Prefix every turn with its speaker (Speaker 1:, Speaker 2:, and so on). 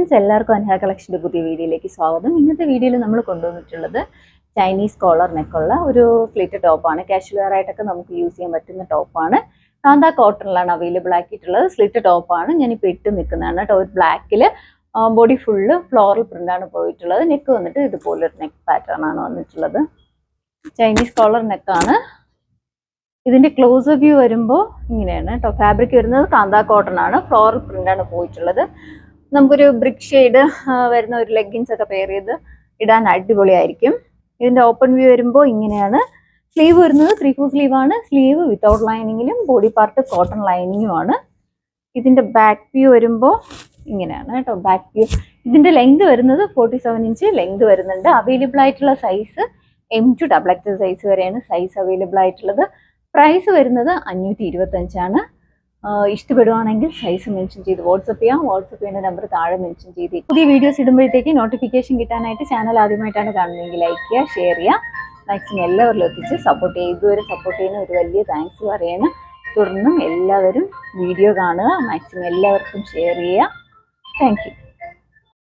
Speaker 1: Friends, എല്ലാവർക്കും അൻഹ കളക്ഷൻ്റെ പുതിയ വീഡിയോയിലേക്ക് സ്വാഗതം. ഇന്നത്തെ വീഡിയോയിൽ നമ്മൾ കൊണ്ടുവന്നിട്ടുള്ളത് ചൈനീസ് കോളർ നെക്കുള്ള ഒരു ഫ്ലിറ്റ് ടോപ്പാണ്. കാഷ്വൽ വെയർ ആയിട്ടൊക്കെ നമുക്ക് യൂസ് ചെയ്യാൻ പറ്റുന്ന ടോപ്പാണ്. കാന്ത കോട്ടണിലാണ് അവൈലബിൾ ആക്കിയിട്ടുള്ളത്. സ്ലിറ്റ് ടോപ്പാണ്. ഞാനിപ്പോൾ ഇട്ട് നിൽക്കുന്നതാണ് കേട്ടോ. ഒരു ബ്ലാക്കിൽ ബോഡി ഫുള്ള് ഫ്ലോറൽ പ്രിൻ്റാണ് പോയിട്ടുള്ളത്. നെക്ക് വന്നിട്ട് ഇതുപോലൊരു നെക്ക് പാറ്റേൺ ആണ് വന്നിട്ടുള്ളത്. ചൈനീസ് കോളർ നെക്കാണ്. ഇതിൻ്റെ ക്ലോസ് വ്യൂ വരുമ്പോൾ ഇങ്ങനെയാണ് കേട്ടോ. ഫാബ്രിക് വരുന്നത് കാന്ത കോട്ടൺ ആണ്. ഫ്ലോറൽ പ്രിൻ്റാണ് പോയിട്ടുള്ളത്. നമുക്കൊരു ബ്രിക്ക് ഷെയ്ഡ് വരുന്ന ഒരു ലെഗിൻസ് ഒക്കെ പെയർ ചെയ്ത് ഇടാൻ അടിപൊളിയായിരിക്കും. ഇതിൻ്റെ ഓപ്പൺ വ്യൂ വരുമ്പോൾ ഇങ്ങനെയാണ്. സ്ലീവ് വരുന്നത് 3/4 സ്ലീവാണ്. സ്ലീവ് വിത്തൗട്ട് ലൈനിങ്ങിലും ബോഡി പാർട്ട് കോട്ടൺ ലൈനിങ്ങുമാണ്. ഇതിൻ്റെ ബാക്ക് വ്യൂ വരുമ്പോൾ ഇങ്ങനെയാണ് കേട്ടോ. ബാക്ക് വ്യൂ ഇതിൻ്റെ ലെങ്ത് വരുന്നത് 47 ഇഞ്ച് ലെങ്ത് വരുന്നുണ്ട്. അവൈലബിൾ ആയിട്ടുള്ള size M to XXL size വരെയാണ് സൈസ് അവൈലബിൾ ആയിട്ടുള്ളത്. പ്രൈസ് വരുന്നത് 525 ആണ്. ഇഷ്ടപ്പെടുവാണെങ്കിൽ സൈസ് മെൻഷൻ ചെയ്ത് വാട്സപ്പ് ചെയ്യാം. വാട്സപ്പ് ചെയ്യുന്ന നമ്പർ താഴെ മെൻഷൻ ചെയ്ത് പുതിയ വീഡിയോസ് ഇടുമ്പോഴത്തേക്ക് നോട്ടിഫിക്കേഷൻ കിട്ടാനായിട്ട് ചാനൽ ആദ്യമായിട്ടാണ് കാണുന്നതെങ്കിൽ ലൈക്ക് ചെയ്യുക, ഷെയർ ചെയ്യുക, മാക്സിമം എല്ലാവരിലും എത്തിച്ച് സപ്പോർട്ട് ചെയ്യുക. ഇതുവരെ സപ്പോർട്ട് ചെയ്യുന്ന ഒരു വലിയ താങ്ക്സ് പറയണം. തുടർന്നും എല്ലാവരും വീഡിയോ കാണുക, മാക്സിമം എല്ലാവർക്കും ഷെയർ ചെയ്യുക. Thank you.